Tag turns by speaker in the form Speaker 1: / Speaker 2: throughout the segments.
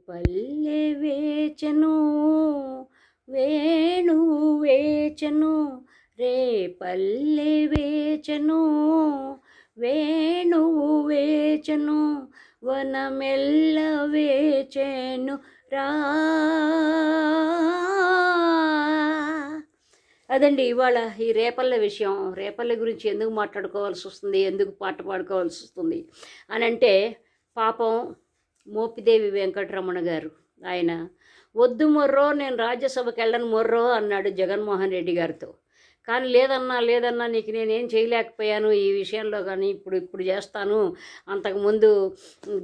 Speaker 1: పల్లె వేచెను వేణువు వేచెను రే పల్లె వేచెను వేణువు వేచెను వనమెల్ల వేచెను రా. అదండి ఇవాళ ఈ రేపల్లె విషయం. రేపల్లె గురించి ఎందుకు మాట్లాడుకోవాల్సి వస్తుంది, ఎందుకు పాట పాడుకోవాల్సి వస్తుంది అని అంటే, పాపం మోపిదేవి వెంకటరమణ గారు ఆయన వద్దు మొర్రో నేను రాజ్యసభకి వెళ్ళను మొర్రో అన్నాడు జగన్మోహన్ రెడ్డి గారితో. కానీ లేదన్నా నీకు నేనేం చేయలేకపోయాను ఈ విషయంలో, కానీ ఇప్పుడు చేస్తాను, అంతకుముందు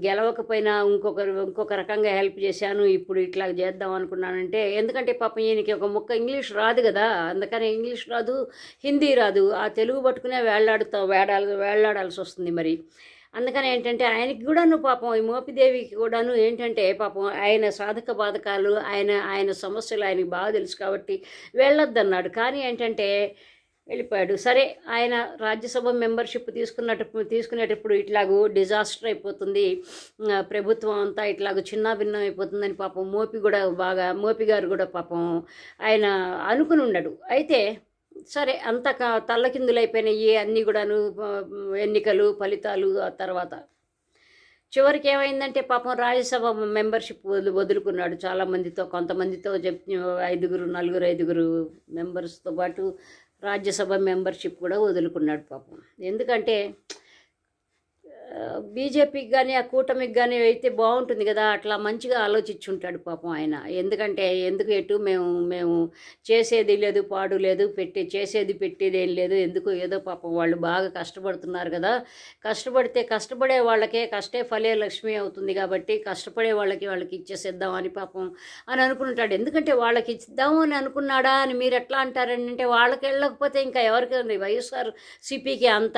Speaker 1: గెలవకపోయినా ఇంకొక రకంగా హెల్ప్ చేశాను, ఇప్పుడు ఇట్లా చేద్దాం అనుకున్నానంటే, ఎందుకంటే పాపం ఈయనకి ఒక ముక్క ఇంగ్లీష్ రాదు కదా, అందుకని ఇంగ్లీష్ రాదు, హిందీ రాదు, ఆ తెలుగు పట్టుకునే వేళ్లాడాల్సి వస్తుంది. మరి అందుకని ఏంటంటే ఆయనకి కూడాను పాపం ఈ మోపిదేవికి కూడాను ఏంటంటే పాపం ఆయన సాధక బాధకాలు ఆయన సమస్యలు ఆయనకి బాగా తెలుసు కాబట్టి వెళ్ళొద్దన్నాడు. కానీ ఏంటంటే వెళ్ళిపోయాడు. సరే, ఆయన రాజ్యసభ మెంబర్షిప్ తీసుకునేటప్పుడు ఇట్లాగూ డిజాస్టర్ అయిపోతుంది, ప్రభుత్వం అంతా ఇట్లాగూ చిన్నాభిన్నం అయిపోతుందని పాపం మోపి గారు కూడా పాపం ఆయన అనుకుని ఉన్నాడు. అయితే సరే, అంత తల్లకిందులైపోయినాయి అన్నీ కూడాను, ఎన్నికలు ఫలితాలు. ఆ తర్వాత చివరికి ఏమైందంటే పాపం రాజ్యసభ మెంబర్షిప్ వదులుకున్నాడు. చాలామందితో, కొంతమందితో 5 మెంబర్స్తో పాటు రాజ్యసభ మెంబర్షిప్ కూడా వదులుకున్నాడు పాపం. ఎందుకంటే బీజేపీకి కానీ ఆ కూటమికి కానీ అయితే బాగుంటుంది కదా, అట్లా మంచిగా ఆలోచించుంటాడు పాపం ఆయన. ఎందుకంటే ఎటు మేము చేసేది లేదు, పాడు లేదు, చేసేది పెట్టేదేం లేదు, ఎందుకు ఏదో పాపం వాళ్ళు బాగా కష్టపడుతున్నారు కదా, కష్టపడే వాళ్ళకే కష్టే ఫలే లక్ష్మి అవుతుంది కాబట్టి కష్టపడే వాళ్ళకి ఇచ్చేసేద్దామని పాపం అని అనుకుంటాడు. ఎందుకంటే వాళ్ళకి ఇద్దాము అని అనుకున్నాడా అని మీరు ఎట్లా అంటారంటే, వాళ్ళకి వెళ్ళకపోతే ఇంకా ఎవరికి వైఎస్ఆర్ సిపికి అంత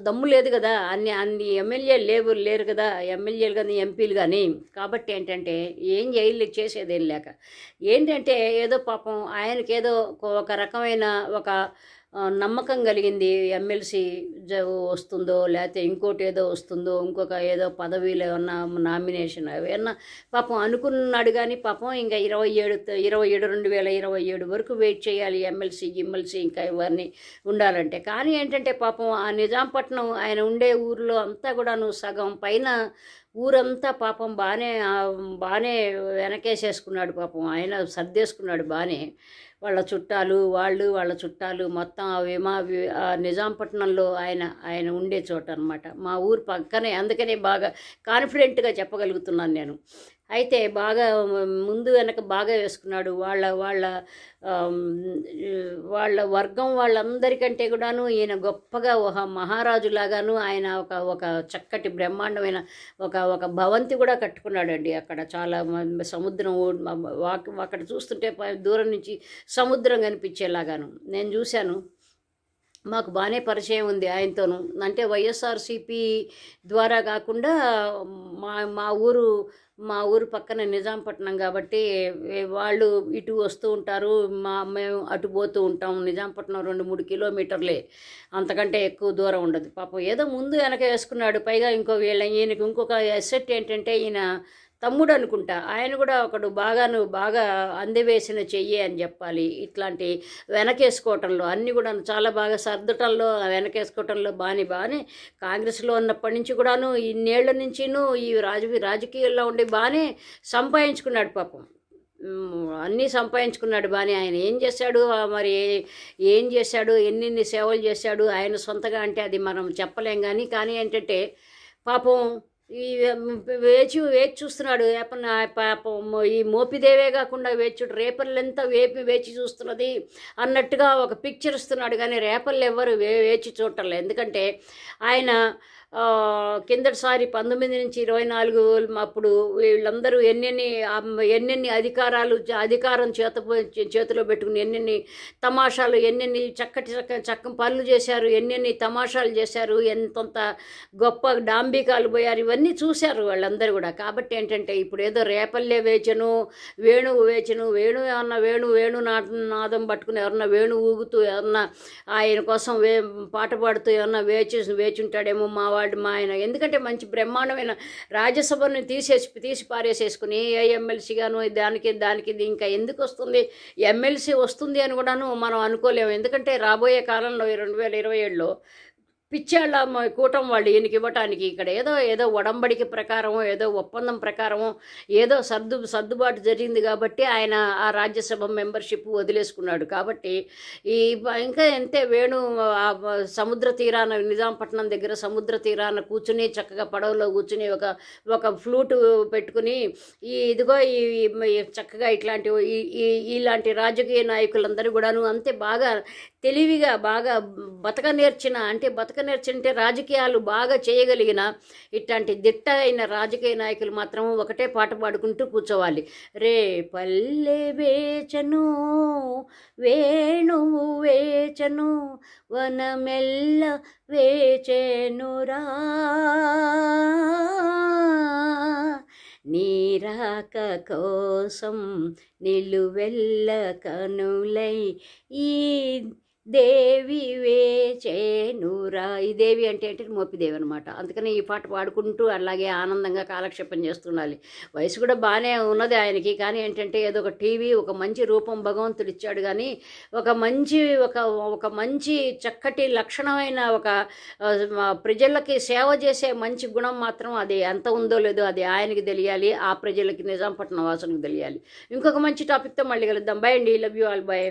Speaker 1: దమ్ము లేదు కదా, అన్ని ఎమ్మెల్యేలు లేరు కదా, ఎమ్మెల్యేలు కానీ ఎంపీలు కానీ. కాబట్టి ఏంటంటే ఏం చేసేదేం లేక ఏంటంటే ఏదో పాపం ఆయనకేదో ఒక రకమైన ఒక నమ్మకం కలిగింది, ఎమ్మెల్సీ వస్తుందో లేకపోతే ఇంకోటి ఏదో వస్తుందో, ఇంకొక ఏదో పదవిలో ఏమన్నా నామినేషన్ ఏమన్నా పాపం అనుకున్నాడు. కానీ పాపం ఇంకా 2027 వరకు వెయిట్ చేయాలి ఎమ్మెల్సీ ఇంకా ఇవన్నీ ఉండాలంటే. కానీ ఏంటంటే పాపం ఆ నిజాంపట్నం ఆయన ఉండే ఊరిలో అంతా కూడాను సగం పైన ఊరంతా పాపం బాగానే వెనకేసేసుకున్నాడు పాపం. ఆయన సర్దేసుకున్నాడు బాగానే. వాళ్ళ చుట్టాలు మొత్తం ఆ నిజాంపట్నంలో ఆయన ఉండే చోట అనమాట, మా ఊరు పక్కనే. అందుకనే బాగా కాన్ఫిడెంట్గా చెప్పగలుగుతున్నాను నేను. అయితే బాగా ముందు వెనక బాగా వేసుకున్నాడు. వాళ్ళ వర్గం వాళ్ళందరికంటే కూడాను ఈయన గొప్పగా ఒక మహారాజులాగాను ఆయన ఒక చక్కటి బ్రహ్మాండమైన ఒక భవంతి కూడా కట్టుకున్నాడండి. అక్కడ చాలా సముద్రం అక్కడ చూస్తుంటే దూరం నుంచి సముద్రం కనిపించేలాగాను నేను చూశాను. మాకు బాగానే పరిచయం ఉంది ఆయనతోనూ. అంటే వైఎస్ఆర్సీపీ ద్వారా కాకుండా మా ఊరు పక్కన నిజాంపట్నం కాబట్టి వాళ్ళు ఇటు వస్తూ ఉంటారు, మేము అటు పోతూ ఉంటాం. నిజాంపట్నం 2-3 కిలోమీటర్లే, అంతకంటే ఎక్కువ దూరం ఉండదు. పాపం ఏదో ముందు వెనక వేసుకున్నాడు. పైగా ఈయనకి ఇంకొక ఎసెట్ ఏంటంటే, ఈయన తమ్ముడు అనుకుంటా, ఆయన కూడా ఒకడు బాగా అందవేసిన చెయ్యి అని చెప్పాలి. ఇట్లాంటి వెనకేసుకోవటంలో అన్నీ కూడా చాలా బాగా సర్దటంలో, వెనకేసుకోవటంలో బాగానే కాంగ్రెస్లో ఉన్నప్పటి నుంచి కూడాను ఇన్నేళ్ల నుంచిను ఈ రాజకీయాల్లో ఉండి బాగానే సంపాదించుకున్నాడు పాపం. అన్నీ సంపాదించుకున్నాడు బాగానే. ఆయన ఏం చేశాడు, ఎన్ని సేవలు చేశాడు ఆయన సొంతగా అంటే అది మనం చెప్పలేం. కానీ ఏంటంటే పాపం ఈ వేచి చూస్తున్నాడు. పాపం ఈ మోపిదేవే కాకుండా రేపర్లెంతా వేచి చూస్తున్నది అన్నట్టుగా ఒక పిక్చర్ ఇస్తున్నాడు. కానీ రేపర్లు ఎవ్వరు వేచి చూడటం. ఎందుకంటే ఆయన కిందటిసారి 19 నుంచి 24 అప్పుడు వీళ్ళందరూ ఎన్నెన్ని అధికారం చేతిలో పెట్టుకుని ఎన్నెన్ని తమాషాలు, ఎన్నెన్ని చక్కటి పనులు చేశారు, ఎన్నెన్ని తమాషాలు చేశారు, ఎంతంత గొప్ప డాంబికాలు పోయారు, ఇవన్నీ చూశారు వాళ్ళందరూ కూడా. కాబట్టి ఏంటంటే ఇప్పుడు ఏదో రేపల్లే వేణువు ఏమన్నా వేణు నాదం పట్టుకుని ఎవరన్నా వేణు ఊగుతూ ఎవరన్నా ఆయన కోసం పాట పాడుతూ ఏమన్నా వేచుంటాడేమో, మా వాడు మా ఆయన ఎందుకంటే మంచి బ్రహ్మాండమైన రాజ్యసభను తీసి పారేసేసుకుని ఏ ఎమ్మెల్సీగాను దానికి ఇది ఇంకా ఎందుకు వస్తుంది, ఎమ్మెల్సీ వస్తుంది అని కూడాను మనం అనుకోలేము. ఎందుకంటే రాబోయే కాలంలో 2027లో పిచ్చాళ్ళ కూటమి వాళ్ళు ఈయనకి ఇవ్వటానికి ఇక్కడ ఏదో ఒడంబడిక ప్రకారమో ఏదో ఒప్పందం ప్రకారమో ఏదో సర్దుబాటు జరిగింది కాబట్టి ఆయన ఆ రాజ్యసభ మెంబర్షిప్ వదిలేసుకున్నాడు. కాబట్టి ఇంకా ఎంతే వేణు సముద్ర తీరాన నిజాంపట్నం దగ్గర సముద్ర తీరాన కూర్చుని చక్కగా పడవలో కూర్చుని ఒక ఫ్లూటు పెట్టుకుని ఇదిగో చక్కగా ఇలాంటి రాజకీయ నాయకులందరూ కూడాను అంతే బాగా తెలివిగా బాగా బతక నేర్చింటే రాజకీయాలు బాగా చేయగలిగిన ఇట్లాంటి దిట్ట అయిన రాజకీయ నాయకులు మాత్రం ఒకటే పాట పాడుకుంటూ కూర్చోవాలి. రే పల్లె వేచను వేణువు వేచను వనమెల్ల వేచెనురా నీరాక కోసం నిలువెల్ల కనులై ఈ దేవి వేచేనురా. ఈ దేవి అంటే మోపిదేవి అనమాట. అందుకని ఈ పాట పాడుకుంటూ అలాగే ఆనందంగా కాలక్షేపం చేస్తుండాలి. వయసు కూడా బాగానే ఉన్నది ఆయనకి, కానీ ఏంటంటే ఏదో ఒక టీవీ ఒక మంచి రూపం భగవంతుడు ఇచ్చాడు, కానీ ఒక మంచి చక్కటి లక్షణమైన ప్రజలకి సేవ చేసే మంచి గుణం మాత్రం అది ఎంత ఉందో లేదో అది ఆయనకి తెలియాలి, ఆ ప్రజలకి నిజాంపట్నం వాసులకు తెలియాలి. ఇంకొక మంచి టాపిక్తో మళ్ళీ కలుద్దాం. బై అండి, లవ్ యూ ఆల్, బై.